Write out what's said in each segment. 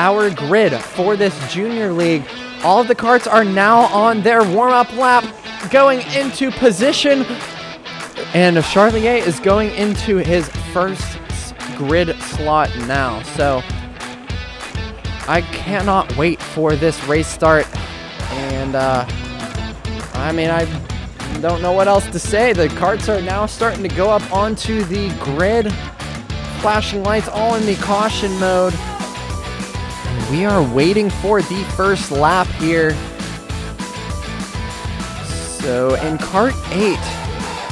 our grid for this junior league. All of the karts are now on their warm-up lap, going into position, and Charlier is going into his first grid slot now. So I cannot wait for this race start, and I mean, I don't know what else to say. The karts are now starting to go up onto the grid, flashing lights all in the caution mode. We are waiting for the first lap here. So in kart 8,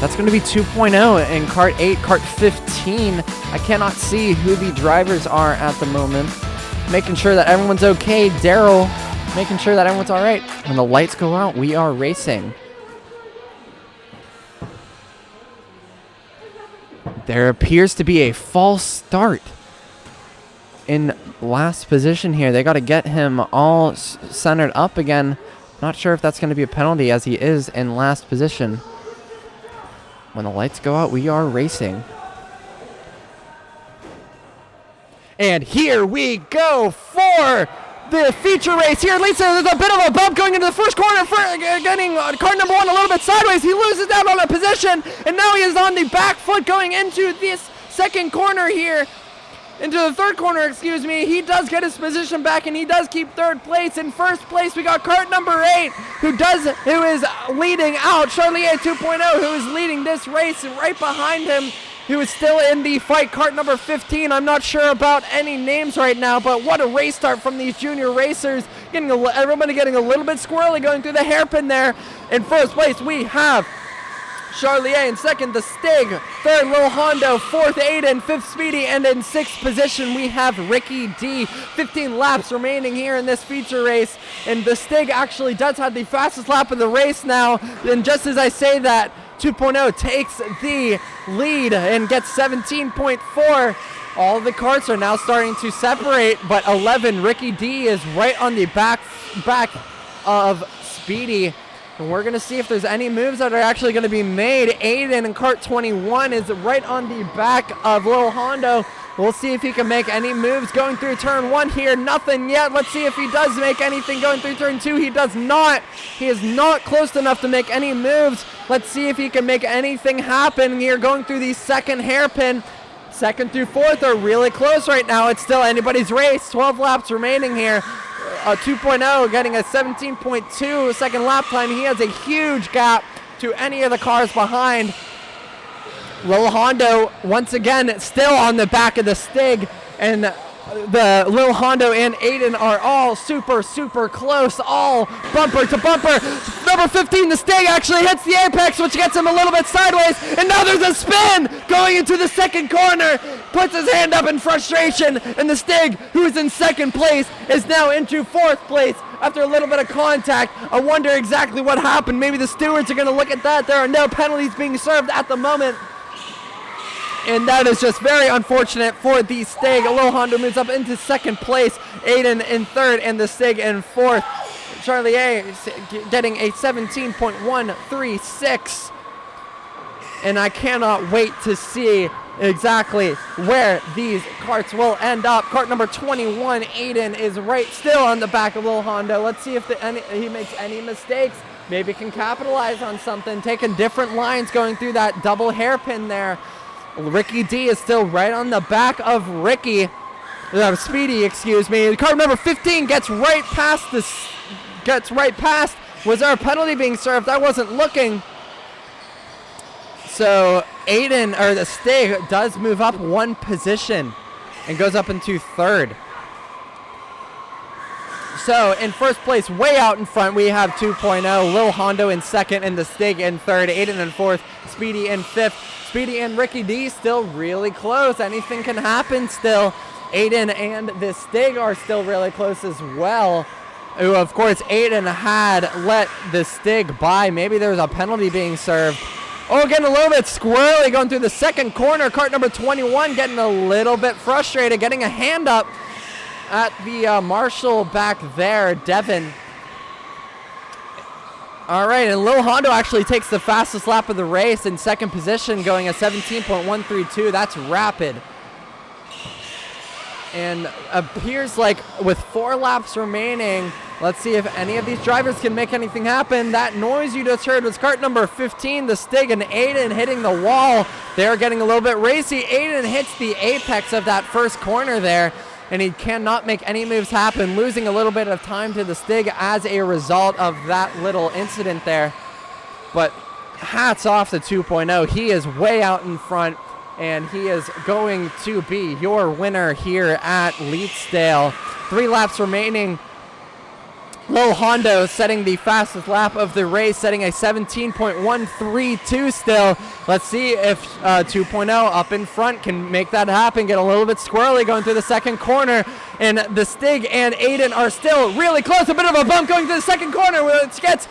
that's going to be 2.0. In kart 8, kart 15, I cannot see who the drivers are at the moment. Making sure that everyone's okay. Daryl making sure that everyone's all right. When the lights go out, we are racing. There appears to be a false start in last position here. They got to get him all centered up again. Not sure if that's going to be a penalty, as he is in last position. When the lights go out, we are racing. And here we go for the feature race here. Lisa, there's a bit of a bump going into the first corner, getting car number 1 a little bit sideways. He loses out on a position, and now he is on the back foot going into this second corner here. Into the third corner, excuse me. He does get his position back, and he does keep third place. In first place, we got kart number 8, who is leading out. Charlier 2.0, who is leading this race, and right behind him, who is still in the fight, kart number 15. I'm not sure about any names right now, but what a race start from these junior racers. Everybody getting a little bit squirrely going through the hairpin there. In first place, we have Charlier. In second, the Stig. Third, Lil Hondo. Fourth, Aiden. Fifth, Speedy. And in sixth position, we have Ricky D. 15 laps remaining here in this feature race. And the Stig actually does have the fastest lap of the race now. And just as I say that, 2.0 takes the lead and gets 17.4. All the karts are now starting to separate, but 11, Ricky D, is right on the back of Speedy. And we're going to see if there's any moves that are actually going to be made. Aiden in kart 21 is right on the back of Lil Hondo. We'll see if he can make any moves going through turn 1 here. Nothing yet. Let's see if he does make anything going through turn 2. He does not. He is not close enough to make any moves. Let's see if he can make anything happen here going through the second hairpin. Second through fourth are really close right now. It's still anybody's race. 12 laps remaining here. 2.0 getting a 17.2 second lap time. He has a huge gap to any of the cars behind. Lil Hondo, once again, still on the back of the Stig, and the Lil Hondo and Aiden are all super, super close, all bumper to bumper. Number 15, the Stig, actually hits the apex, which gets him a little bit sideways, and now there's a spin going into the second corner, puts his hand up in frustration, and the Stig, who is in second place, is now into fourth place after a little bit of contact. I wonder exactly what happened. Maybe the stewards are going to look at that. There are no penalties being served at the moment. And that is just very unfortunate for the Stig. Lil Hondo moves up into second place. Aiden in third, and the Stig in fourth. Charlier getting a 17.136. And I cannot wait to see exactly where these karts will end up. Kart number 21, Aiden, is right still on the back of Lil Hondo. Let's see if he makes any mistakes. Maybe can capitalize on something. Taking different lines going through that double hairpin there. Ricky D is still right on the back of Speedy, excuse me. Car number 15 gets right past. Was there a penalty being served? I wasn't looking. So Aiden, or the Stig, does move up one position and goes up into third. So in first place, way out in front, we have 2.0. Lil Hondo in second, and the Stig in third. Aiden in fourth, Speedy in fifth. Speedy and Ricky D still really close. Anything can happen still. Aiden and the Stig are still really close as well. Ooh, of course, Aiden had let the Stig by. Maybe there was a penalty being served. Oh, getting a little bit squirrely going through the second corner. Kart number 21 getting a little bit frustrated, getting a hand up at the marshal back there, Devin. All right, and Lil Hondo actually takes the fastest lap of the race in second position, going a 17.132. That's rapid. And appears like with 4 laps remaining, let's see if any of these drivers can make anything happen. That noise you just heard was kart number 15, the Stig, and Aiden hitting the wall. They're getting a little bit racy. Aiden hits the apex of that first corner there, and he cannot make any moves happen, losing a little bit of time to the Stig as a result of that little incident there. But hats off to 2.0. He is way out in front, and he is going to be your winner here at Leetsdale. 3 laps remaining. Lil Hondo setting the fastest lap of the race, setting a 17.132 still. Let's see if 2.0 up in front can make that happen, get a little bit squirrely going through the second corner. And the Stig and Aiden are still really close. A bit of a bump going to the second corner, which gets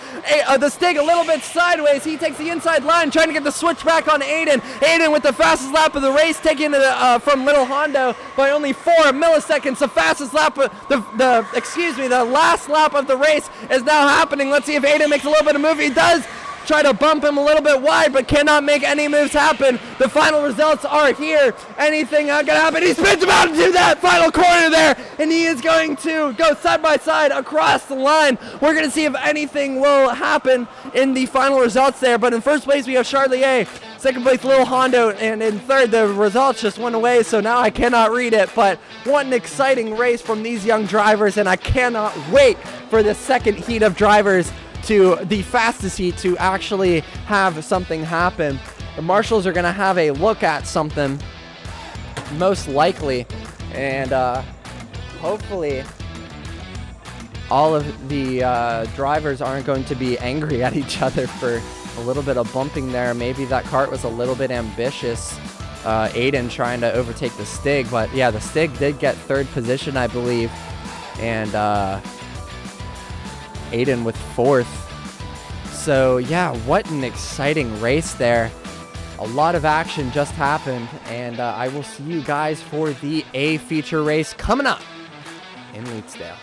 the Stig a little bit sideways. He takes the inside line, trying to get the switch back on Aiden. Aiden with the fastest lap of the race, taking it from Little Hondo by only 4 milliseconds. The fastest lap, the last lap of the race is now happening. Let's see if Aiden makes a little bit of move. He does. Try to bump him a little bit wide, but cannot make any moves happen. The final results are here. Anything can happen. He spins him out into that final corner there, and he is going to go side by side across the line. We're going to see if anything will happen in the final results there. But in first place, we have Charlier. Second place, Lil Hondo, and in third, the results just went away, so now I cannot read it. But what an exciting race from these young drivers, and I cannot wait for the second heat of drivers to the fastest heat to actually have something happen. The marshals are going to have a look at something, most likely, and hopefully all of the drivers aren't going to be angry at each other for a little bit of bumping there. Maybe that kart was a little bit ambitious. Aiden trying to overtake the Stig, but yeah, the Stig did get 3rd position, I believe, and Aiden with 4th. So yeah, what an exciting race there. A lot of action just happened, and I will see you guys for the A feature race coming up in Leetsdale.